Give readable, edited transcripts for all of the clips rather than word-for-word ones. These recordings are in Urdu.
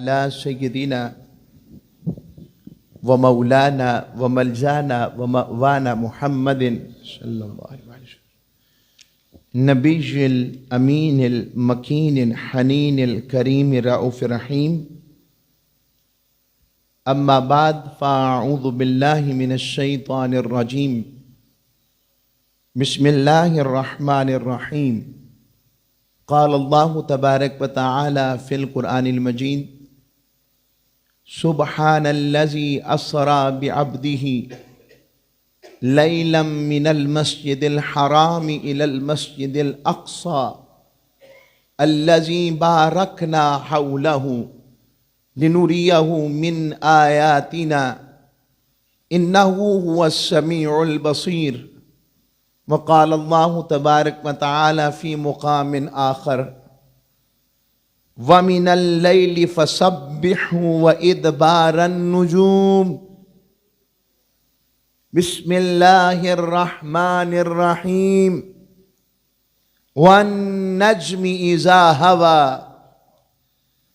على سيدنا ومولانا وملجانا ومأوانا محمد صلى الله عليه وسلم نبي الأمين المكين الحنين الكريم الرؤوف الرحيم. أما بعد فأعوذ بالله من الشيطان الرجيم. بسم الله الرحمن الرحيم. قال الله تبارك وتعالى في القرآن المجيد: سبحان الذي أسرى بعبده ليلا من المسجد الحرام إلى المسجد الأقصى الذي باركنا حوله لنريه من آياتنا إنه هو السميع البصير. وقال الله تبارك وتعالى في مقام آخر: وَمِنَ اللَّيْلِ فَسَبِّحْهُ وَإِدْبَارَ النُّجُومِ. بسم الله الرحمن الرحيم. وَالنَّجْمِ إِذَا هَوَى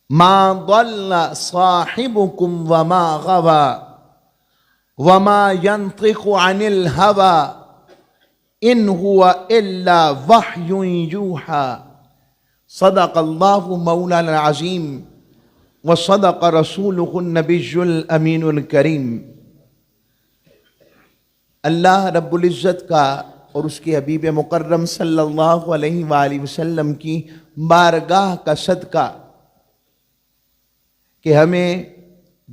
مَا ضَلَّ صَاحِبُكُمْ وَمَا غَوَى وَمَا يَنطِقُ عَنِ الْهَوَى إِنْ هُوَ إِلَّا وَحْيٌ يُوحَى. صدق اللہ مولانا العظیم وصدق رسولہ النبی الامین الکریم. اللہ رب العزت کا اور اس کے حبیب مکرم صلی اللہ علیہ وآلہ وسلم کی بارگاہ کا صدقہ کہ ہمیں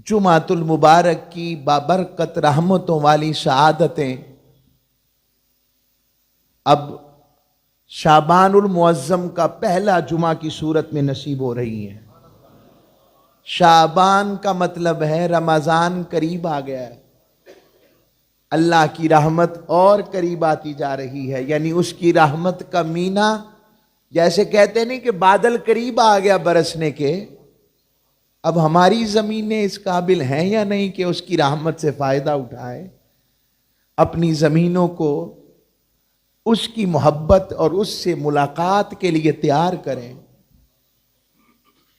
جمعۃ المبارک کی بابرکت رحمتوں والی سعادتیں اب شعبان المعظم کا پہلا جمعہ کی صورت میں نصیب ہو رہی ہیں. شعبان کا مطلب ہے رمضان قریب آ گیا ہے، اللہ کی رحمت اور قریب آتی جا رہی ہے. یعنی اس کی رحمت کا مینہ، جیسے کہتے نہیں کہ بادل قریب آ گیا برسنے کے، اب ہماری زمینیں اس قابل ہیں یا نہیں کہ اس کی رحمت سے فائدہ اٹھائے، اپنی زمینوں کو اس کی محبت اور اس سے ملاقات کے لیے تیار کریں.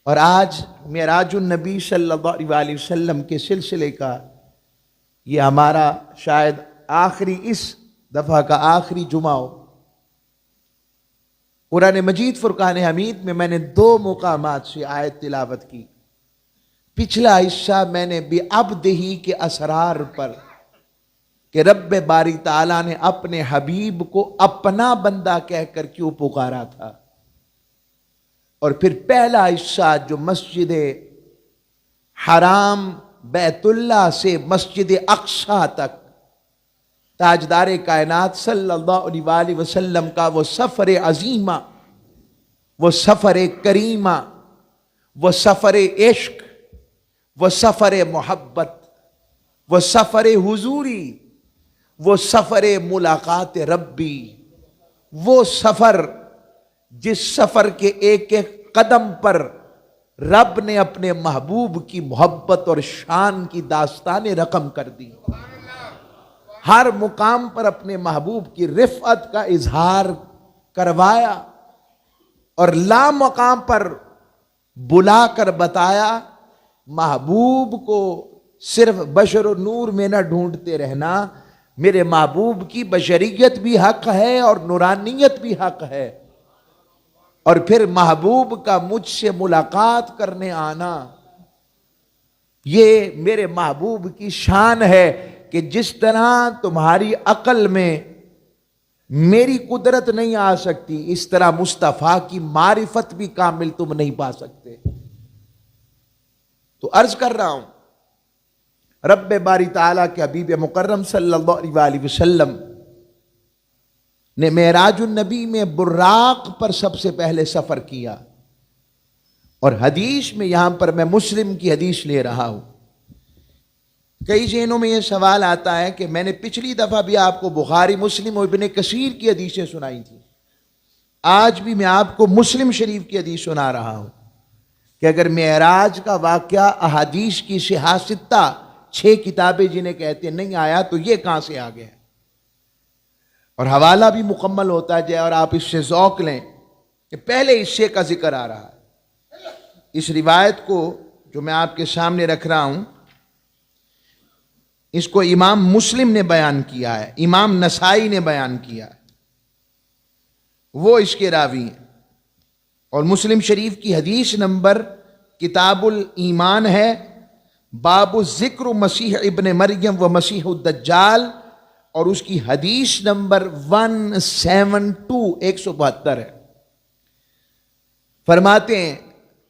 اور آج معراج النبی صلی اللہ علیہ وسلم کے سلسلے کا یہ ہمارا شاید آخری، اس دفعہ کا آخری جمعہ ہو. قرآن مجید فرقان حمید میں نے 2 مقامات سے آیت تلاوت کی. پچھلا حصہ میں نے بعبدہ کے اسرار پر کہ رب باری تعالیٰ نے اپنے حبیب کو اپنا بندہ کہہ کر کیوں پکارا تھا، اور پھر پہلا حصہ جو مسجد حرام بیت اللہ سے مسجد اقصیٰ تک تاجدار کائنات صلی اللہ علیہ وآلہ وسلم کا وہ سفر عظیمہ، وہ سفر کریمہ، وہ سفر عشق، وہ سفر محبت، وہ سفر حضوری، وہ سفر ملاقات ربی، وہ سفر جس سفر کے ایک ایک قدم پر رب نے اپنے محبوب کی محبت اور شان کی داستانیں رقم کر دی. ہر مقام پر اپنے محبوب کی رفعت کا اظہار کروایا، اور لا مقام پر بلا کر بتایا محبوب کو صرف بشر و نور میں نہ ڈھونڈتے رہنا، میرے محبوب کی بشریت بھی حق ہے اور نورانیت بھی حق ہے. اور پھر محبوب کا مجھ سے ملاقات کرنے آنا، یہ میرے محبوب کی شان ہے کہ جس طرح تمہاری عقل میں میری قدرت نہیں آ سکتی، اس طرح مصطفیٰ کی معرفت بھی کامل تم نہیں پا سکتے. تو عرض کر رہا ہوں، رب باری تعالیٰ کے حبیب مکرم صلی اللہ علیہ وآلہ وسلم نے معراج النبی میں براق پر سب سے پہلے سفر کیا. اور حدیث میں یہاں پر میں مسلم کی حدیث لے رہا ہوں. کئی ذہنوں میں یہ سوال آتا ہے کہ میں نے پچھلی دفعہ بھی آپ کو بخاری، مسلم اور ابن کثیر کی حدیثیں سنائی تھی، آج بھی میں آپ کو مسلم شریف کی حدیث سنا رہا ہوں کہ اگر معراج کا واقعہ احادیث کی صحاح 6 کتابیں جنہیں کہتے ہیں نہیں آیا تو یہ کہاں سے آ گیا؟ اور حوالہ بھی مکمل ہوتا جائے اور آپ اس سے ذوق لیں کہ پہلے حصے کا ذکر آ رہا ہے. اس روایت کو جو میں آپ کے سامنے رکھ رہا ہوں، اس کو امام مسلم نے بیان کیا ہے، امام نسائی نے بیان کیا ہے، وہ اس کے راوی ہیں۔ اور مسلم شریف کی حدیث نمبر کتاب الایمان ہے، باب ذکر مسیح ابن مریم و مسیح الدجال، اور اس کی حدیث نمبر 172 ہے۔ فرماتے ہیں،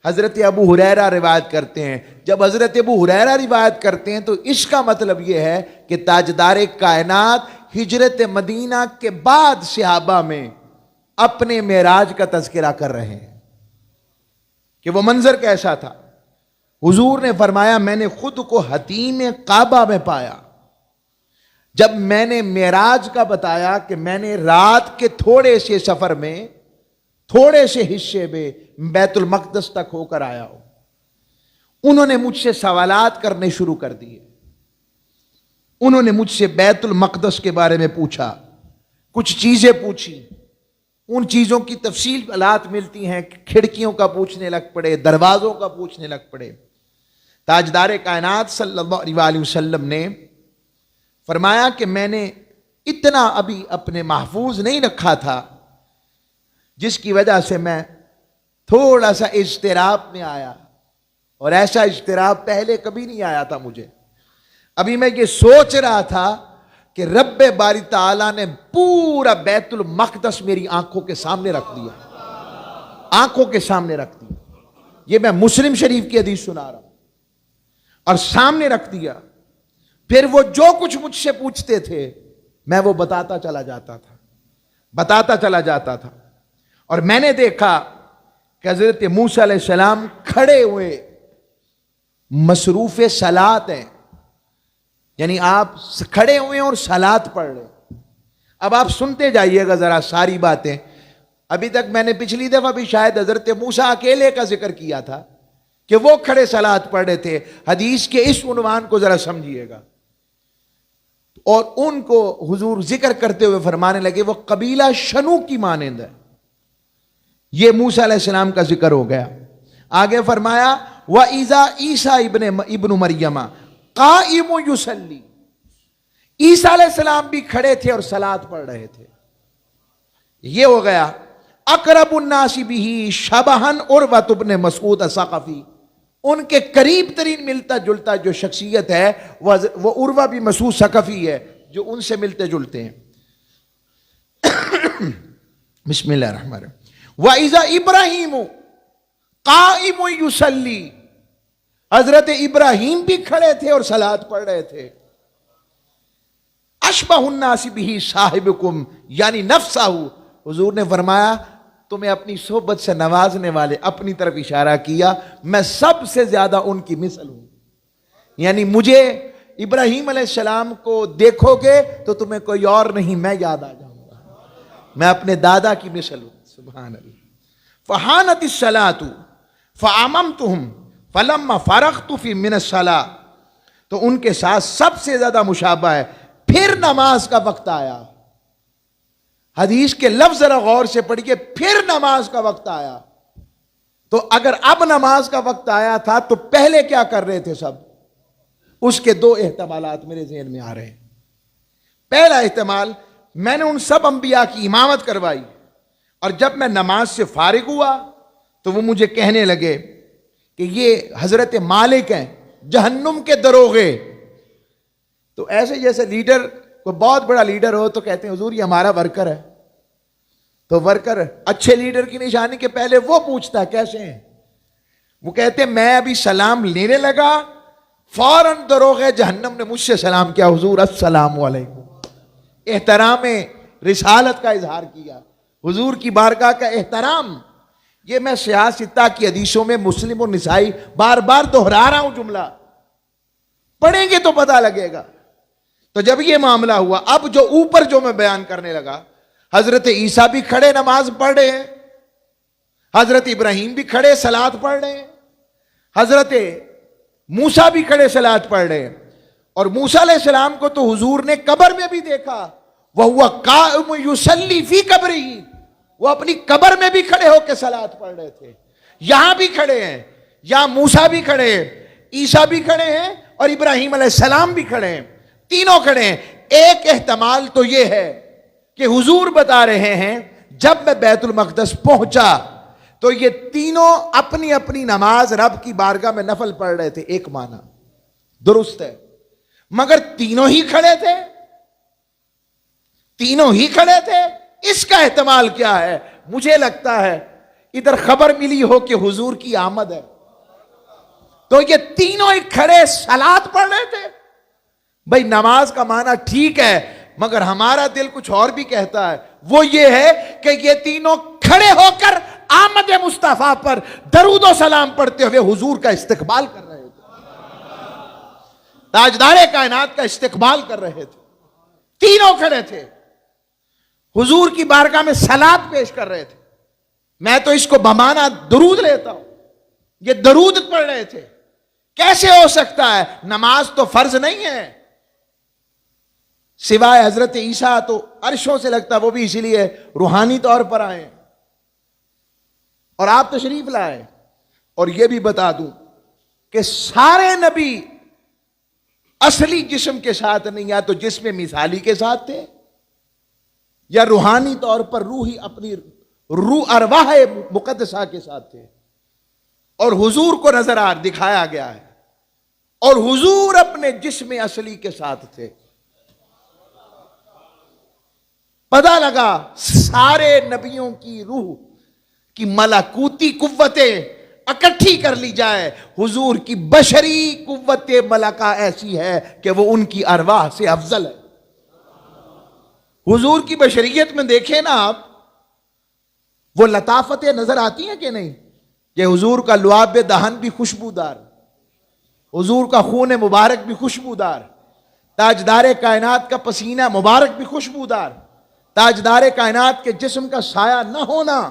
حضرت ابو ہریرہ روایت کرتے ہیں، جب حضرت ابو ہریرہ روایت کرتے ہیں تو اس کا مطلب یہ ہے کہ تاجدار کائنات ہجرت مدینہ کے بعد صحابہ میں اپنے معراج کا تذکرہ کر رہے ہیں کہ وہ منظر کیسا تھا۔ حضور نے فرمایا، میں نے خود کو حتیم کعبہ میں پایا جب میں نے معراج کا بتایا کہ میں نے رات کے تھوڑے سے سفر میں، تھوڑے سے حصے میں بیت المقدس تک ہو کر آیا ہوں۔ انہوں نے مجھ سے سوالات کرنے شروع کر دیے، انہوں نے مجھ سے بیت المقدس کے بارے میں پوچھا، کچھ چیزیں پوچھی، ان چیزوں کی تفصیلات ملتی ہیں، کھڑکیوں کا پوچھنے لگ پڑے، دروازوں کا پوچھنے لگ پڑے۔ تاجدار کائنات صلی اللہ علیہ وسلم نے فرمایا کہ میں نے اتنا ابھی اپنے محفوظ نہیں رکھا تھا، جس کی وجہ سے میں تھوڑا سا اضطراب میں آیا، اور ایسا اضطراب پہلے کبھی نہیں آیا تھا مجھے۔ ابھی میں یہ سوچ رہا تھا کہ رب باری تعالیٰ نے پورا بیت المقدس میری آنکھوں کے سامنے رکھ دیا، آنکھوں کے سامنے رکھ دیا۔ یہ میں مسلم شریف کی حدیث سنا رہا ہوں، اور سامنے رکھ دیا۔ پھر وہ جو کچھ مجھ سے پوچھتے تھے میں وہ بتاتا چلا جاتا تھا، اور میں نے دیکھا کہ حضرت موسیٰ علیہ السلام کھڑے ہوئے مصروف صلاۃ ہیں، یعنی آپ کھڑے ہوئے اور صلاۃ پڑھ رہے۔ اب آپ سنتے جائیے گا ذرا ساری باتیں۔ ابھی تک میں نے پچھلی دفعہ بھی شاید حضرت موسیٰ اکیلے کا ذکر کیا تھا کہ وہ کھڑے صلاۃ پڑھ رہے تھے۔ حدیث کے اس عنوان کو ذرا سمجھیے گا۔ اور ان کو حضور ذکر کرتے ہوئے فرمانے لگے وہ قبیلہ شنو کی مانند ہے۔ یہ موسیٰ علیہ السلام کا ذکر ہو گیا۔ آگے فرمایا وَإِذَا عِيسَىٰ ابن مریم قائم یصلی، عیسیٰ علیہ السلام بھی کھڑے تھے اور صلاۃ پڑھ رہے تھے۔ یہ ہو گیا۔ اقرب الناس بہ شبہن عروۃ بن مسعود الثقفی، ان کے قریب ترین ملتا جلتا جو شخصیت ہے وہ عروہ بن مسعود ثقفی ہے، جو ان سے ملتے جلتے ہیں۔ بسم اللہ الرحمن الرحیم۔ وَإِذَا إِبْرَاهِيمُ قَائِمٌ يُصَلِّي، حضرت ابراہیم بھی کھڑے تھے اور صلاۃ پڑھ رہے تھے۔ اشبہ الناس بہ صاحبکم یعنی نفسہ، حضور نے فرمایا تمہیں اپنی صحبت سے نوازنے والے، اپنی طرف اشارہ کیا، میں سب سے زیادہ ان کی مثل ہوں، یعنی مجھے ابراہیم علیہ السلام کو دیکھو گے تو تمہیں کوئی اور نہیں، میں یاد آ جاؤں گا، میں اپنے دادا کی مثل ہوں۔ سبحان اللہ۔ فحانت الصلاۃ فاممتهم فلما فرغت فی من الصلاۃ، تو ان کے ساتھ سب سے زیادہ مشابہ ہے۔ پھر نماز کا وقت آیا، حدیث کے لفظ ذرا غور سے پڑھیے، پھر نماز کا وقت آیا۔ تو اگر اب نماز کا وقت آیا تھا تو پہلے کیا کر رہے تھے سب؟ اس کے دو احتمالات میرے ذہن میں آ رہے ہیں۔ پہلا احتمال، میں نے ان سب انبیاء کی امامت کروائی، اور جب میں نماز سے فارغ ہوا تو وہ مجھے کہنے لگے کہ یہ حضرت مالک ہیں، جہنم کے دروغے۔ تو ایسے جیسے لیڈر، کوئی بہت بڑا لیڈر ہو تو کہتے ہیں حضور یہ ہمارا ورکر ہے، تو ورکر اچھے لیڈر کی نشانی کہ پہلے وہ پوچھتا ہے کیسے ہیں۔ وہ کہتے ہیں میں ابھی سلام لینے لگا، فوراً دروغے جہنم نے مجھ سے سلام کیا، حضور السلام علیکم، احترام رسالت کا اظہار کیا، حضور کی بارگاہ کا احترام۔ یہ میں سیاہ ستہ کی حدیثوں میں مسلم و نسائی بار بار دہرا رہا ہوں، جملہ پڑھیں گے تو پتہ لگے گا۔ تو جب یہ معاملہ ہوا، اب جو اوپر جو میں بیان کرنے لگا، حضرت عیسیٰ بھی کھڑے نماز پڑھ رہے ہیں، حضرت ابراہیم بھی کھڑے صلاۃ پڑھ رہے ہیں، حضرت موسیٰ بھی کھڑے صلاۃ پڑھ رہے ہیں، اور موسیٰ علیہ السلام کو تو حضور نے قبر میں بھی دیکھا، وَهُوَ قَائِمٌ يُصَلِّي فِي قَبْرِهِ، وہ اپنی قبر میں بھی کھڑے ہو کے صلاۃ پڑھ رہے تھے، یہاں بھی کھڑے ہیں۔ یا موسیٰ بھی کھڑے ہیں، عیسیٰ بھی کھڑے ہیں اور ابراہیم علیہ السلام بھی کھڑے ہیں، تینوں کھڑے ہیں۔ ایک احتمال تو یہ ہے کہ حضور بتا رہے ہیں جب میں بیت المقدس پہنچا تو یہ تینوں اپنی اپنی نماز رب کی بارگاہ میں نفل پڑھ رہے تھے، ایک معنی درست ہے، مگر تینوں ہی کھڑے تھے، تینوں ہی کھڑے تھے، اس کا احتمال کیا ہے؟ مجھے لگتا ہے ادھر خبر ملی ہو کہ حضور کی آمد ہے، تو یہ تینوں ہی کھڑے صلات پڑھ رہے تھے۔ بھئی نماز کا معنی ٹھیک ہے، مگر ہمارا دل کچھ اور بھی کہتا ہے، وہ یہ ہے کہ یہ تینوں کھڑے ہو کر آمد مصطفیٰ پر درود و سلام پڑھتے ہوئے حضور کا استقبال کر رہے تھے، تاجدار کائنات کا استقبال کر رہے تھے، تینوں کھڑے تھے، حضور کی بارگاہ میں صلات پیش کر رہے تھے۔ میں تو اس کو بمانا درود لیتا ہوں، یہ درود پڑھ رہے تھے۔ کیسے ہو سکتا ہے؟ نماز تو فرض نہیں ہے، سوائے حضرت عیسیٰ تو عرشوں سے لگتا، وہ بھی اسی لیے روحانی طور پر آئے اور آپ تشریف لائے۔ اور یہ بھی بتا دوں کہ سارے نبی اصلی جسم کے ساتھ نہیں، یا تو جسم مثالی کے ساتھ تھے یا روحانی طور پر روحی اپنی روح ارواح مقدسہ کے ساتھ تھے، اور حضور کو نظر دکھایا گیا ہے، اور حضور اپنے جسم اصلی کے ساتھ تھے۔ پتہ لگا سارے نبیوں کی روح کی ملکوتی قوتیں اکٹھی کر لی جائے، حضور کی بشری قوت ملکہ ایسی ہے کہ وہ ان کی ارواح سے افضل ہے۔ حضور کی بشریت میں دیکھیں نا آپ، وہ لطافتیں نظر آتی ہیں کہ نہیں؟ کہ حضور کا لعاب دہن بھی خوشبودار، حضور کا خون مبارک بھی خوشبودار، تاجدار کائنات کا پسینہ مبارک بھی خوشبودار، تاجدار کائنات کے جسم کا سایہ نہ ہونا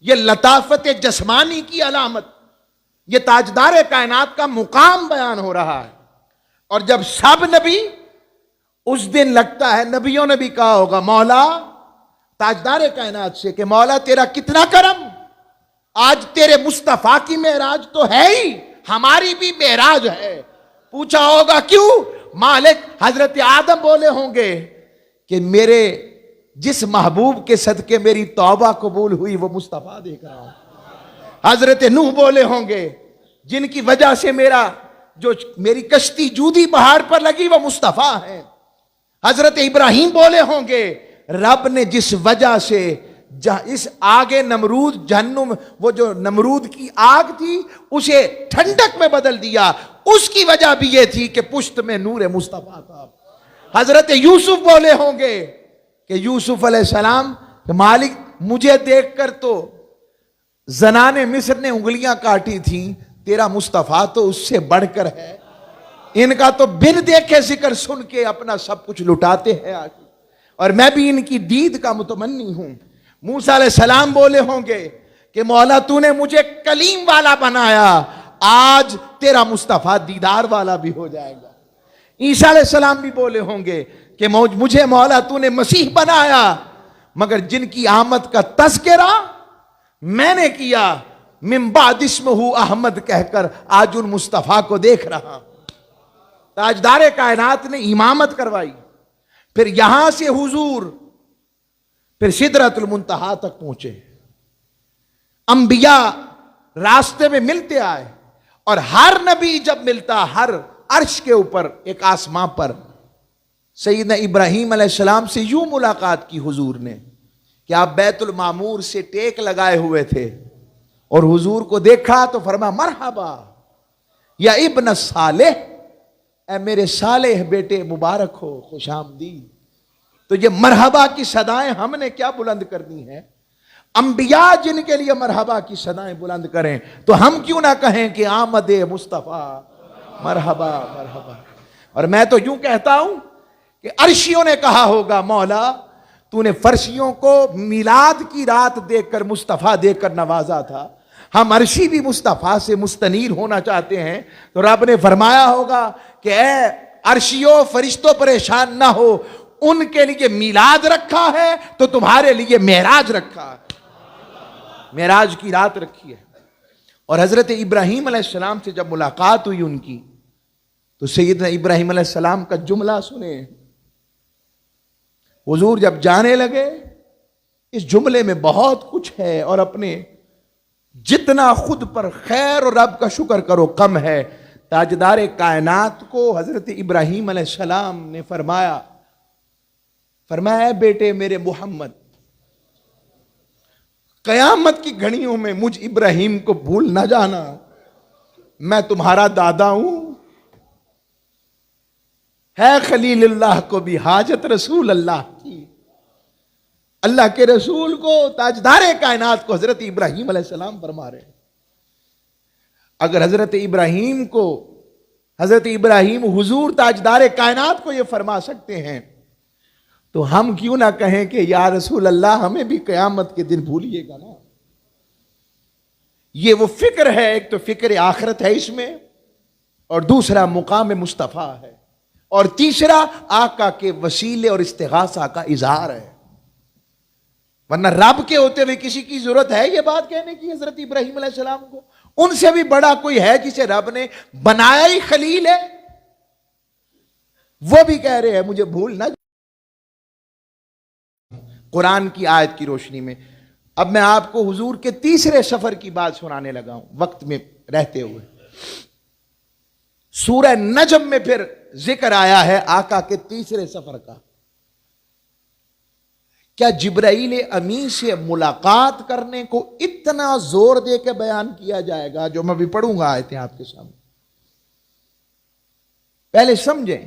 یہ لطافت جسمانی کی علامت، یہ تاجدار کائنات کا مقام بیان ہو رہا ہے۔ اور جب سب نبی، اس دن لگتا ہے نبیوں نے بھی کہا ہوگا مولا تاجدار کائنات سے کہ مولا تیرا کتنا کرم، آج تیرے مصطفیٰ کی معراج تو ہے ہی، ہماری بھی معراج ہے۔ پوچھا ہوگا کیوں؟ مالک حضرت آدم بولے ہوں گے کہ میرے جس محبوب کے صدقے میری توبہ قبول ہوئی وہ مصطفیٰ دیکھ رہا ہوں۔ حضرت نوح بولے ہوں گے جن کی وجہ سے میری کشتی جودی پہاڑ پر لگی وہ مصطفیٰ ہیں۔ حضرت ابراہیم بولے ہوں گے رب نے جس وجہ سے اس آگ نمرود جہنم، وہ جو نمرود کی آگ تھی اسے ٹھنڈک میں بدل دیا، اس کی وجہ بھی یہ تھی کہ پشت میں نور مصطفیٰ تھا۔ حضرت یوسف بولے ہوں گے کہ یوسف علیہ السلام مالک مجھے دیکھ کر تو زنان مصر نے انگلیاں کاٹی تھیں، تیرا مصطفیٰ تو اس سے بڑھ کر ہے، ان کا تو بن دیکھے ذکر سن کے اپنا سب کچھ لٹاتے ہیں آج، اور میں بھی ان کی دید کا متمنی ہوں۔ موسیٰ علیہ السلام بولے ہوں گے کہ مولا تو نے مجھے کلیم والا بنایا، آج تیرا مصطفیٰ دیدار والا بھی ہو جائے گا۔ عیسیٰ علیہ السلام بھی بولے ہوں گے کہ مجھے مولا تو نے مسیح بنایا، مگر جن کی آمد کا تذکرہ میں نے کیا من بعد اسمہ احمد کہہ کر آج ان مصطفیٰ کو دیکھ رہا۔ تاجدار کائنات نے امامت کروائی، پھر یہاں سے حضور پھر سدرۃ المنتہا تک پہنچے، انبیاء راستے میں ملتے آئے، اور ہر نبی جب ملتا ہر عرش کے اوپر ایک آسماں پر سیدنا ابراہیم علیہ السلام سے یوں ملاقات کی حضور نے کہ آپ بیت المعمور سے ٹیک لگائے ہوئے تھے، اور حضور کو دیکھا تو فرمایا مرحبا یا ابن صالح، اے میرے صالح بیٹے مبارک ہو، خوش آمدید۔ تو یہ مرحبا کی صدائیں ہم نے کیا بلند کرنی ہے؟ انبیاء جن کے لیے مرحبا کی صدائیں بلند کریں تو ہم کیوں نہ کہیں کہ آمد مصطفیٰ مرحبا مرحبا۔ اور میں تو یوں کہتا ہوں کہ عرشیوں نے کہا ہوگا مولا تو نے فرشیوں کو میلاد کی رات دیکھ کر مصطفیٰ دیکھ کر نوازا تھا، ہم عرشی بھی مصطفیٰ سے مستنیر ہونا چاہتے ہیں، تو رب نے فرمایا ہوگا کہ اے عرشیوں فرشتوں پریشان نہ ہو، ان کے لیے میلاد رکھا ہے تو تمہارے لیے معراج رکھا ہے، معراج کی رات رکھی ہے۔ اور حضرت ابراہیم علیہ السلام سے جب ملاقات ہوئی ان کی تو سیدنا ابراہیم علیہ السلام کا جملہ سنیں. حضور جب جانے لگے اس جملے میں بہت کچھ ہے اور اپنے جتنا خود پر خیر اور رب کا شکر کرو کم ہے. تاجدار کائنات کو حضرت ابراہیم علیہ السلام نے فرمایا اے بیٹے میرے محمد، قیامت کی گھڑیوں میں مجھ ابراہیم کو بھول نہ جانا، میں تمہارا دادا ہوں. ہے خلیل اللہ کو بھی حاجت رسول اللہ کی. اللہ کے رسول کو، تاجدار کائنات کو حضرت ابراہیم علیہ السلام فرما رہے ہیں. اگر حضرت ابراہیم حضور تاجدار کائنات کو یہ فرما سکتے ہیں تو ہم کیوں نہ کہیں کہ یا رسول اللہ ہمیں بھی قیامت کے دن بھولیے گا نا. یہ وہ فکر ہے، ایک تو فکر آخرت ہے اس میں، اور دوسرا مقام مصطفیٰ ہے، اور تیسرا آقا کے وسیلے اور استغاثہ کا اظہار ہے. ورنہ رب کے ہوتے ہوئے کسی کی ضرورت ہے یہ بات کہنے کی حضرت ابراہیم علیہ السلام کو؟ ان سے بھی بڑا کوئی ہے جسے رب نے بنایا ہی خلیل ہے؟ وہ بھی کہہ رہے ہیں مجھے بھول نہ. قرآن کی آیت کی روشنی میں اب میں آپ کو حضور کے تیسرے سفر کی بات سنانے لگا ہوں وقت میں رہتے ہوئے. سورہ نجم میں پھر ذکر آیا ہے آقا کے تیسرے سفر کا. کیا جبرائیل امین سے ملاقات کرنے کو اتنا زور دے کے بیان کیا جائے گا جو میں بھی پڑھوں گا آیتیں آپ کے سامنے؟ پہلے سمجھیں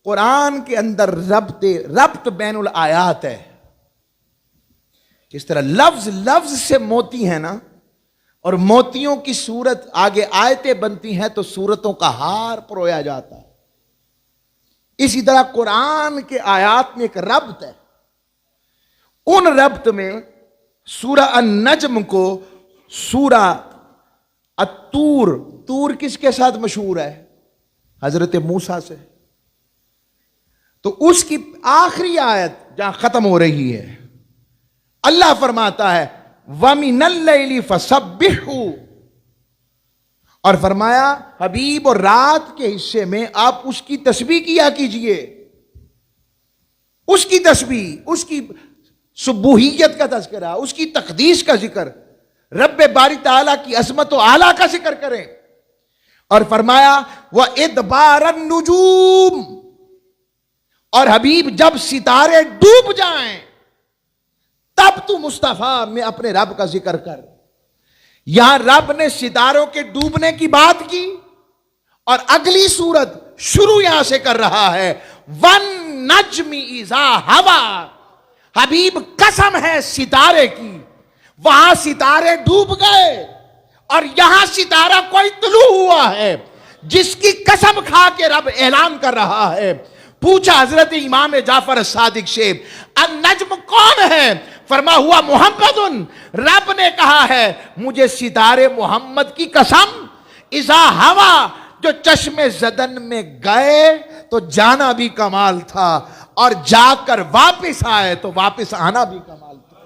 قرآن کے اندر ربط بین الآیات ہے. جس طرح لفظ سے موتی ہے نا، اور موتیوں کی صورت آگے آیتیں بنتی ہیں تو صورتوں کا ہار پرویا جاتا ہے، اسی طرح قرآن کے آیات میں ایک ربط ہے. ان ربط میں سورہ النجم کو سورہ الطور کس کے ساتھ مشہور ہے؟ حضرت موسیٰ سے. تو اس کی آخری آیت جہاں ختم ہو رہی ہے اللہ فرماتا ہے وَمِنَ اللَّيْلِ فَسَبِّحُوا، اور فرمایا حبیب اور رات کے حصے میں آپ اس کی تسبیح کیا کیجئے. اس کی تسبیح، اس کی سبوحیت کا تذکرہ، اس کی تقدیس کا ذکر، رب باری تعالیٰ کی عظمت و اعلیٰ کا ذکر کریں. اور فرمایا وَإِدْبَارَ النُّجُومِ، اور حبیب جب ستارے ڈوب جائیں تب تو مصطفیٰ میں اپنے رب کا ذکر کر. یہاں رب نے ستاروں کے ڈوبنے کی بات کی، اور اگلی سورت شروع یہاں سے کر رہا ہے وَالنَّجْمِ إِذَا هَوَىٰ. حبیب قسم ہے ستارے کی، وہاں ستارے ڈوب گئے اور یہاں ستارہ کوئی طلوع ہوا ہے جس کی قسم کھا کے رب اعلان کر رہا ہے. پوچھا حضرت امام جعفر الصادق سے النجم کون ہے؟ فرما ہوا محمد. رب نے کہا ہے مجھے ستارے محمد کی قسم، اذا ہوا، جو چشم زدن میں گئے تو جانا بھی کمال تھا، اور جا کر واپس آئے تو واپس آنا بھی کمال تھا.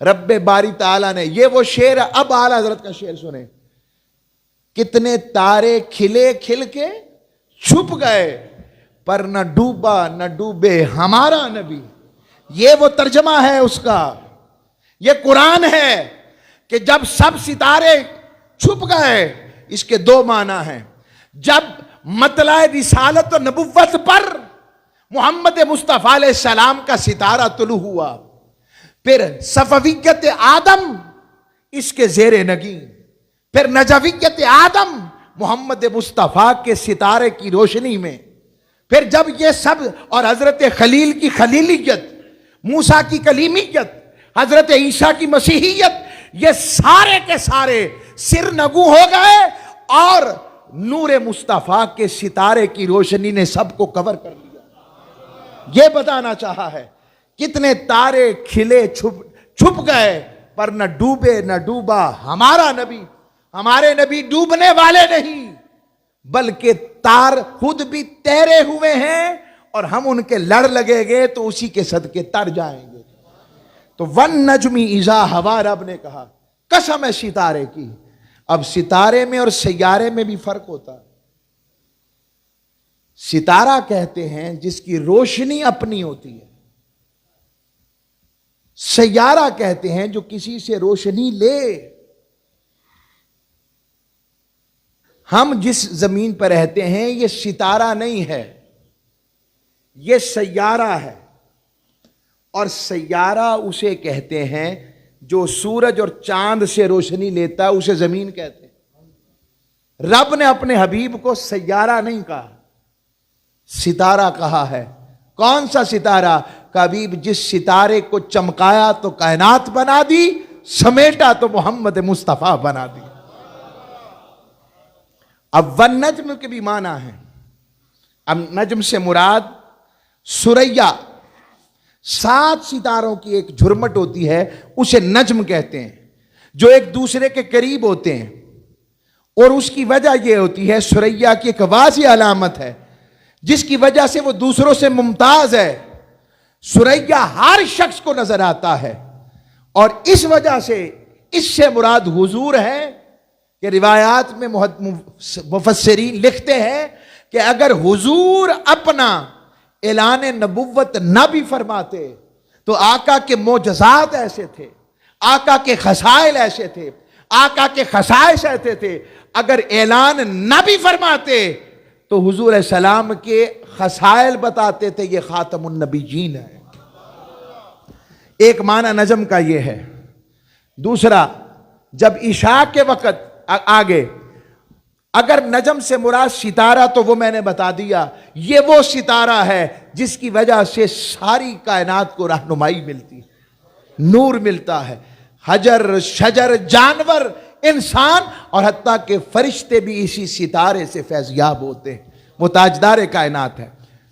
رب باری تعالیٰ نے یہ وہ شعر، اب اعلیٰ حضرت کا شعر سنیں. کتنے تارے کھلے کھل کے چھپ گئے پر نہ ڈوبا نہ ڈوبے ہمارا نبی. یہ وہ ترجمہ ہے اس کا، یہ قرآن ہے کہ جب سب ستارے چھپ گئے، اس کے دو معنی ہیں. جب مطلع رسالت و نبوت پر محمد مصطفیٰ علیہ السلام کا ستارہ طلوع ہوا، پھر صفویت آدم اس کے زیر نگین، پھر نجویت آدم محمد مصطفیٰ کے ستارے کی روشنی میں، پھر جب یہ سب، اور حضرت خلیل کی خلیلیت، موسیٰ کی کلیمیت، حضرت عیسیٰ کی مسیحیت، یہ سارے کے سارے سرنگو ہو گئے، اور نور مصطفیٰ کے ستارے کی روشنی نے سب کو کور کر لیا. یہ بتانا چاہا ہے کتنے تارے کھلے چھپ گئے پر نہ ڈوبے نہ ڈوبا ہمارا نبی. ہمارے نبی ڈوبنے والے نہیں بلکہ تار خود بھی تیرے ہوئے ہیں، اور ہم ان کے لڑ لگے گے تو اسی کے صدقے تر جائیں گے. تو وَالنَّجْمِ إِذَا هَوَىٰ رب نے کہا قسم ہے ستارے کی. اب ستارے میں اور سیارے میں بھی فرق ہوتا ہے. ستارہ کہتے ہیں جس کی روشنی اپنی ہوتی ہے. سیارہ کہتے ہیں جو کسی سے روشنی لے. ہم جس زمین پر رہتے ہیں یہ ستارہ نہیں ہے، یہ سیارہ ہے. اور سیارہ اسے کہتے ہیں جو سورج اور چاند سے روشنی لیتا ہے، اسے زمین کہتے ہیں. رب نے اپنے حبیب کو سیارہ نہیں کہا، ستارہ کہا ہے. کون سا ستارہ؟ کہ حبیب جس ستارے کو چمکایا تو کائنات بنا دی، سمیٹا تو محمد مصطفیٰ بنا دی. اب والنجم کے بھی معنی ہیں. اب نجم سے مراد سریا، 7 ستاروں کی ایک جھرمٹ ہوتی ہے، اسے نجم کہتے ہیں، جو ایک دوسرے کے قریب ہوتے ہیں. اور اس کی وجہ یہ ہوتی ہے، سریا کی ایک واضح علامت ہے جس کی وجہ سے وہ دوسروں سے ممتاز ہے. سریا ہر شخص کو نظر آتا ہے، اور اس وجہ سے اس سے مراد حضور ہے. کہ روایات میں مفسرین لکھتے ہیں کہ اگر حضور اپنا اعلان نبوت نہ بھی فرماتے تو آقا کے معجزات ایسے تھے، آقا کے خصائل ایسے تھے، آقا کے خصائص ایسے تھے. اگر اعلان نہ بھی فرماتے تو حضور علیہ السلام کے خصائل بتاتے تھے، یہ خاتم النبیین ہے. ایک معنی نجم کا یہ ہے. دوسرا، جب عشاء کے وقت آگے اگر نجم سے مراد ستارہ تو وہ میں نے بتا دیا، یہ وہ ستارہ ہے جس کی وجہ سے ساری کائنات کو رہنمائی ملتی ہے، نور ملتا ہے. حجر، شجر، جانور، انسان اور حتیٰ کہ فرشتے بھی اسی ستارے سے فیض یاب ہوتے ہیں. وہ تاجدار کائنات ہے.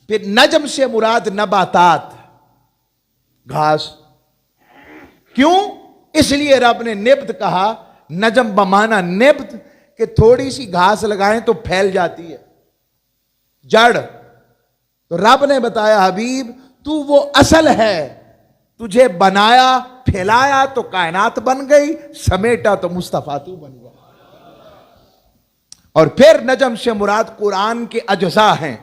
پھر نجم سے مراد نباتات، گھاس. کیوں؟ اس لیے رب نے نبت کہا. نجم بمانا نبت، کہ تھوڑی سی گھاس لگائیں تو پھیل جاتی ہے، جڑ. تو رب نے بتایا حبیب تو وہ اصل ہے، تجھے بنایا پھیلایا تو کائنات بن گئی، سمیٹا تو مصطفیٰ تو بن گیا. اور پھر نجم سے مراد قرآن کے اجزاء ہیں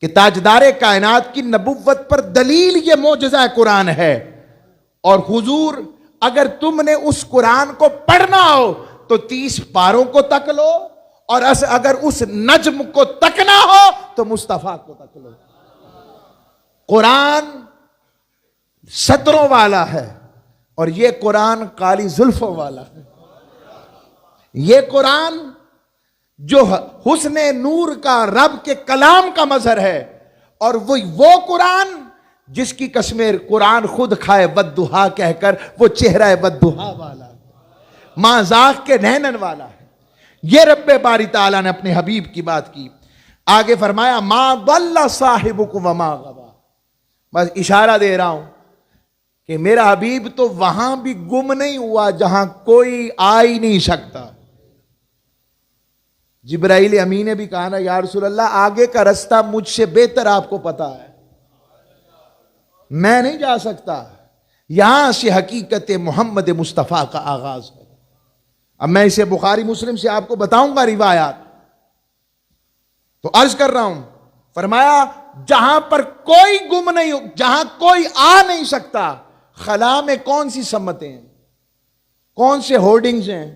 کہ تاجدار کائنات کی نبوت پر دلیل یہ معجزہ قرآن ہے. اور حضور اگر تم نے اس قرآن کو پڑھنا ہو تو 30 پاروں کو تک لو، اور اگر اس نجم کو تکنا ہو تو مصطفیٰ کو تک لو. قرآن سطروں والا ہے اور یہ قرآن کالی زلفوں والا ہے. یہ قرآن جو حسن نور کا رب کے کلام کا مظہر ہے، اور وہ قرآن جس کی قسمیں قرآن خود کھائے والضحیٰ کہہ کر وہ چہرہ والضحیٰ والا ہے، ماں زاغ کے نینن والا ہے. یہ رب باری تعالیٰ نے اپنے حبیب کی بات کی. آگے فرمایا ما ضل صاحبکم وما غوی. بس اشارہ دے رہا ہوں کہ میرا حبیب تو وہاں بھی گم نہیں ہوا جہاں کوئی آ ہی نہیں سکتا. جبرائیل امین نے بھی کہا نا یا رسول اللہ آگے کا رستہ مجھ سے بہتر آپ کو پتا ہے، میں نہیں جا سکتا. یہاں سے حقیقت محمد مصطفیٰ کا آغاز ہے. اب میں اسے بخاری مسلم سے آپ کو بتاؤں گا روایات. تو عرض کر رہا ہوں، فرمایا جہاں پر کوئی گم نہیں، جہاں کوئی آ نہیں سکتا. خلا میں کون سی سمتیں ہیں، کون سے ہورڈنگز ہیں،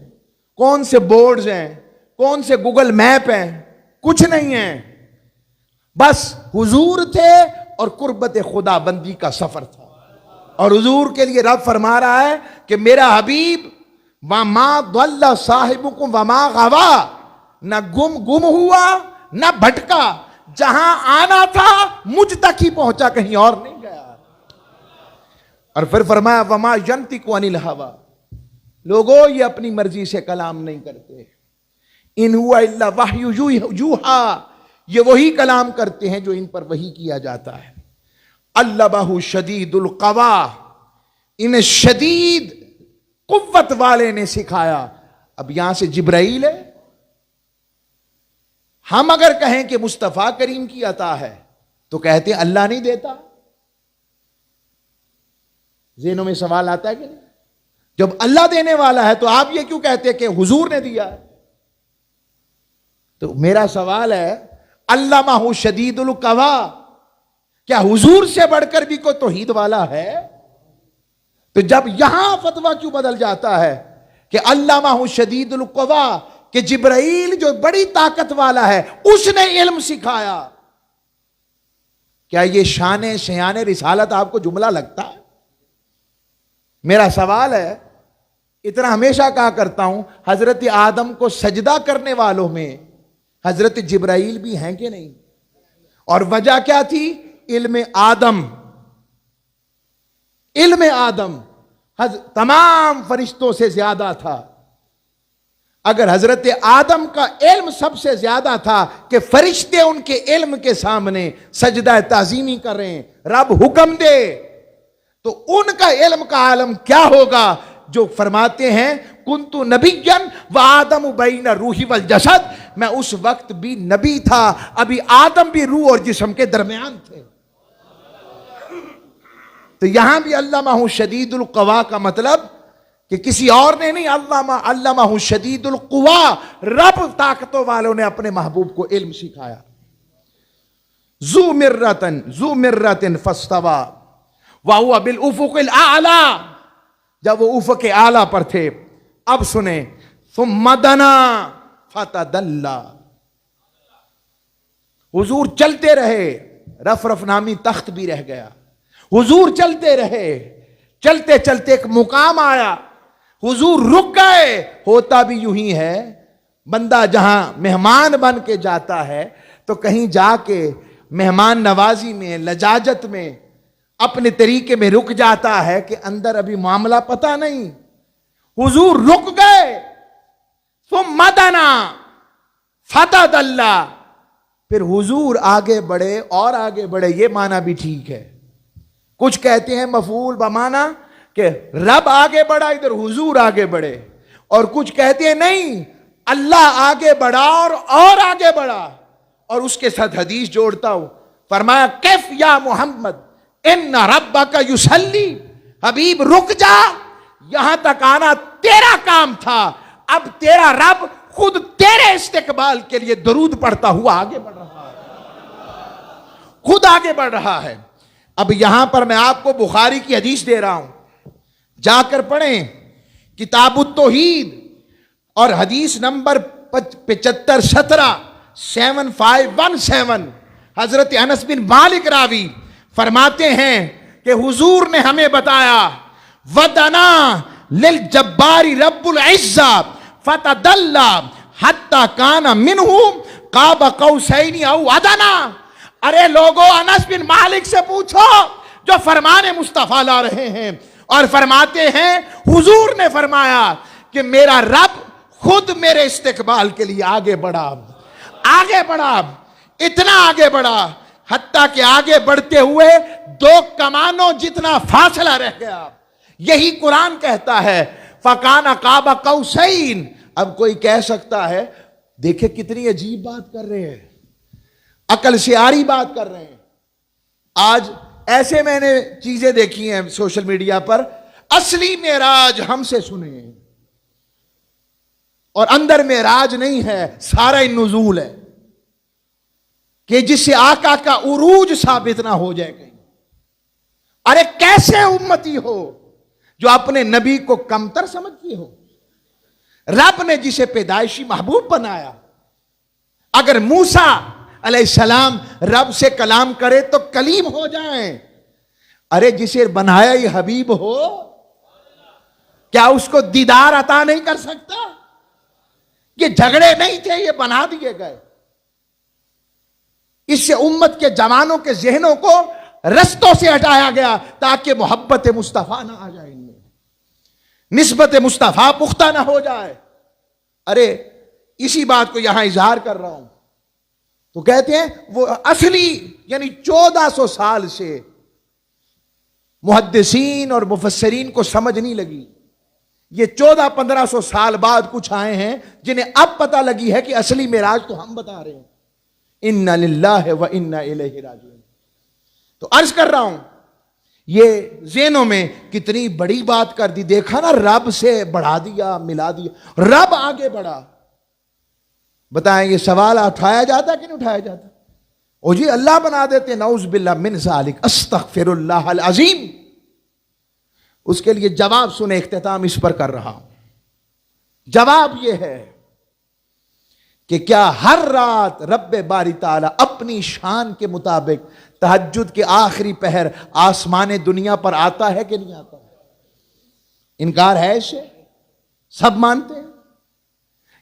کون سے بورڈز ہیں، کون سے گوگل میپ ہیں؟ کچھ نہیں ہے. بس حضور تھے اور قربت خدا بندی کا سفر تھا. اور حضور کے لیے رب فرما رہا ہے کہ میرا حبیب وما ضل صاحبکم وما غوی، نہ گم ہوا نہ بھٹکا، جہاں آنا تھا مجھ تک ہی پہنچا، کہیں اور نہیں گیا. اور پھر فرمایا وما ینطق عن الہوی. لوگوں یہ اپنی مرضی سے کلام نہیں کرتے، ان ہوا الا وحی یوحی، یہ وہی کلام کرتے ہیں جو ان پر وحی کیا جاتا ہے. علمہ شدید القوی، انہیں شدید قوت والے نے سکھایا. اب یہاں سے جبرائیل ہے. ہم اگر کہیں کہ مصطفیٰ کریم کی عطا ہے تو کہتے ہیں اللہ نہیں دیتا. ذہنوں میں سوال آتا ہے کہ نہیں؟ جب اللہ دینے والا ہے تو آپ یہ کیوں کہتے ہیں کہ حضور نے دیا ہے؟ تو میرا سوال ہے، علمہ شدید القوا، کیا حضور سے بڑھ کر بھی کوئی توحید والا ہے؟ تو جب یہاں فتویٰ کیوں بدل جاتا ہے کہ علمہ شدید القوا، کہ جبرائیل جو بڑی طاقت والا ہے اس نے علم سکھایا، کیا یہ شان شیان رسالت آپ کو جملہ لگتا ہے؟ میرا سوال ہے، اتنا ہمیشہ کہا کرتا ہوں، حضرت آدم کو سجدہ کرنے والوں میں حضرت جبرائیل بھی ہیں کہ نہیں؟ اور وجہ کیا تھی؟ علم آدم، علم آدم تمام فرشتوں سے زیادہ تھا۔ اگر حضرت آدم کا علم سب سے زیادہ تھا کہ فرشتے ان کے علم کے سامنے سجدہ تعظیمی کر رہے ہیں، رب حکم دے، تو ان کا علم کا عالم کیا ہوگا جو فرماتے ہیں کنت نبیا وآدم بین روحی والجسد، میں اس وقت بھی نبی تھا، ابھی آدم بھی روح اور جسم کے درمیان تھے۔ تو یہاں بھی علمہ شدید القوا کا مطلب کہ کسی اور نے نہیں، علمہ شدید القوا، رب طاقتوں والوں نے اپنے محبوب کو علم سکھایا۔ ذو مرۃ فاستوى وهو بالافق الاعلى، جب وہ افق اعلیٰ پر تھے۔ اب سنیں، ثم دنا فتدلى، حضور چلتے رہے، رف نامی تخت بھی رہ گیا، حضور چلتے رہے، چلتے چلتے ایک مقام آیا، حضور رک گئے۔ ہوتا بھی یوں ہی ہے، بندہ جہاں مہمان بن کے جاتا ہے تو کہیں جا کے مہمان نوازی میں، لجاجت میں، اپنے طریقے میں رک جاتا ہے کہ اندر ابھی معاملہ پتہ نہیں۔ حضور رک گئے، ثم دنا فتدلى، پھر حضور آگے بڑھے اور آگے بڑھے۔ یہ معنی بھی ٹھیک ہے، کچھ کہتے ہیں مفعول بمعنی کہ رب آگے بڑھا، ادھر حضور آگے بڑھے، اور کچھ کہتے ہیں نہیں، اللہ آگے بڑھا اور آگے بڑھا۔ اور اس کے ساتھ حدیث جوڑتا ہوں، فرمایا کیف یا محمد ان ربک یصلی، حبیب رک جا، یہاں تک آنا تیرا کام تھا، اب تیرا رب خود تیرے استقبال کے لیے درود پڑھتا ہوا آگے بڑھ رہا ہے، خود آگے بڑھ رہا ہے۔ اب یہاں پر میں آپ کو بخاری کی حدیث دے رہا ہوں، جا کر پڑھیں کتاب التوحید اور حدیث نمبر 7517 7517، حضرت انس بن مالک راوی فرماتے ہیں کہ حضور نے ہمیں بتایا ودنا للجبار رب العزہ فتدلى حتی کان منہ قاب قوسین او ادنا۔ ارے لوگوں، انس بن مالک سے پوچھو جو فرمان مصطفیٰ لا رہے ہیں، اور فرماتے ہیں حضور نے فرمایا کہ میرا رب خود میرے استقبال کے لیے آگے بڑھا، آگے بڑھا، اتنا آگے بڑھا حتیٰ کہ آگے بڑھتے ہوئے 2 کمانوں جتنا فاصلہ رہ گیا۔ یہی قرآن کہتا ہے فَكَانَ قَابَ قَوْسَيْن۔ اب کوئی کہہ سکتا ہے دیکھیں کتنی عجیب بات کر رہے ہیں، عقل سے آری بات کر رہے ہیں۔ آج ایسے میں نے چیزیں دیکھی ہیں سوشل میڈیا پر، اصلی معراج ہم سے سنے، اور اندر معراج نہیں ہے، سارا نزول ہے، کہ جس سے آقا کا عروج ثابت نہ ہو جائے کہیں۔ ارے کیسے امتی ہو جو اپنے نبی کو کمتر سمجھتی ہو؟ رب نے جسے پیدائشی محبوب بنایا، اگر موسیٰ علیہ السلام رب سے کلام کرے تو کلیم ہو جائیں، ارے جسے بنایا یہ حبیب ہو، کیا اس کو دیدار عطا نہیں کر سکتا؟ یہ جھگڑے نہیں تھے، یہ بنا دیے گئے۔ اس سے امت کے جوانوں کے ذہنوں کو رستوں سے ہٹایا گیا تاکہ محبت مصطفیٰ نہ آ جائے ان میں، نسبت مصطفیٰ پختہ نہ ہو جائے۔ ارے اسی بات کو یہاں اظہار کر رہا ہوں، تو کہتے ہیں وہ اصلی یعنی 1400 سال سے محدثین اور مفسرین کو سمجھ نہیں لگی، یہ 1400-1500 سال بعد کچھ آئے ہیں جنہیں اب پتہ لگی ہے کہ اصلی معراج تو ہم بتا رہے ہیں، اِنَّا لِلَّهِ وَإِنَّا إِلَيْهِ رَاجِعُونَ۔ تو عرض کر رہا ہوں یہ ذہنوں میں کتنی بڑی بات کر دی، دیکھا نا، رب سے بڑھا دیا، ملا دیا، رب آگے بڑھا۔ بتائیں یہ سوال اٹھایا جاتا کہ نہیں اٹھایا جاتا؟ او جی اللہ بنا دیتے، نعوذ باللہ من ذالک، استغفر اللہ العظیم۔ اس کے لیے جواب سنے، اختتام اس پر کر رہا ہوں۔ جواب یہ ہے کہ کیا ہر رات رب باری تعالیٰ اپنی شان کے مطابق تہجد کے آخری پہر آسمان دنیا پر آتا ہے کہ نہیں آتا؟ انکار ہے اسے؟ سب مانتے ہیں؟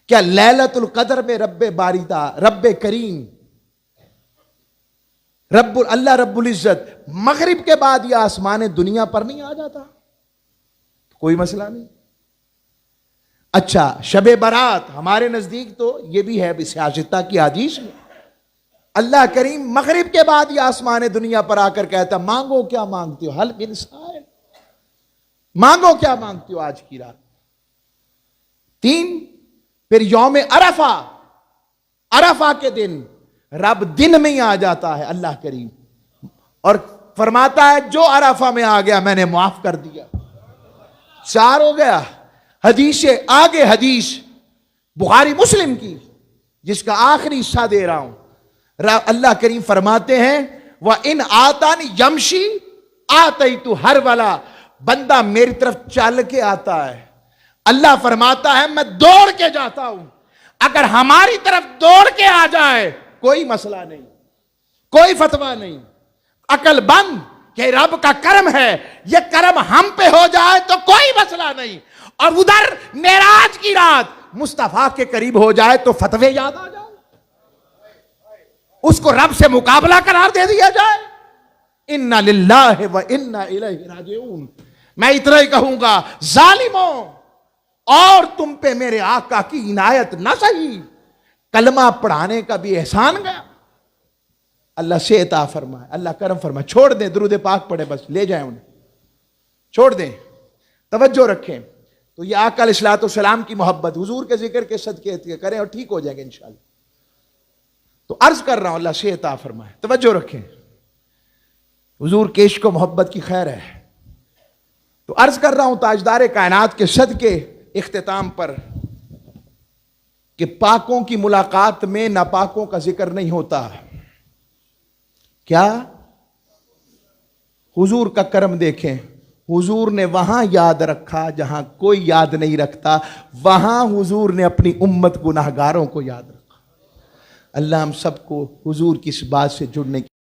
کیا لیلۃ القدر میں رب باری تعالیٰ، رب کریم، اللہ رب العزت مغرب کے بعد یہ آسمان دنیا پر نہیں آ جاتا؟ کوئی مسئلہ نہیں۔ اچھا شب برات ہمارے نزدیک تو یہ بھی ہے سیاستہ کی حدیث میں، اللہ کریم مغرب کے بعد یہ آسمان دنیا پر آ کر کہتا مانگو کیا مانگتے ہو، حل من سائل، مانگو کیا مانگتے ہو آج کی رات۔ 3، پھر یوم عرفہ، عرفہ کے دن رب دن میں ہی آ جاتا ہے اللہ کریم، اور فرماتا ہے جو عرفہ میں آ گیا میں نے معاف کر دیا۔ 4 ہو گیا۔ حدیث آگے، حدیث بخاری مسلم کی جس کا آخری حصہ دے رہا ہوں، اللہ کریم فرماتے ہیں وَإِنْ آتَانِ يَمْشِي آتَيْتُ هَرْوَلًا، بندہ میری طرف چل کے آتا ہے، اللہ فرماتا ہے میں دوڑ کے جاتا ہوں۔ اگر ہماری طرف دوڑ کے آ جائے کوئی مسئلہ نہیں، کوئی فتویٰ نہیں، عقل بند کہ رب کا کرم ہے، یہ کرم ہم پہ ہو جائے تو کوئی مسئلہ نہیں، اور ادھر معراج کی رات مصطفیٰ کے قریب ہو جائے تو فتوے یاد آ جائے، اس کو رب سے مقابلہ قرار دے دیا جائے۔ اِنَّا لِلَّهِ وَإِنَّا إِلَيْهِ راجعون۔ میں اتنا ہی کہوں گا ظالموں، اور تم پہ میرے آقا کی عنایت نہ سہی، کلمہ پڑھانے کا بھی احسان گیا، اللہ سے عطا فرمائے، اللہ کرم فرمائے۔ چھوڑ دیں درود پاک پڑھے، بس لے جائیں انہیں، چھوڑ دیں، توجہ رکھیں۔ تو یہ آقا علیہ الصلوۃ والسلام کی محبت، حضور کے ذکر کے صدقے کریں اور ٹھیک ہو جائیں گے انشاءاللہ۔ تو عرض کر رہا ہوں اللہ سے عطا فرمائے، توجہ رکھیں، حضور کے عشق و محبت کی خیر ہے۔ تو عرض کر رہا ہوں تاجدار کائنات کے صدقے اختتام پر کہ پاکوں کی ملاقات میں ناپاکوں کا ذکر نہیں ہوتا۔ کیا؟ حضور کا کرم دیکھیں، حضور نے وہاں یاد رکھا جہاں کوئی یاد نہیں رکھتا، وہاں حضور نے اپنی امت گناہگاروں کو یاد رکھا۔ اللہ ہم سب کو حضور کی اس بات سے جڑنے کی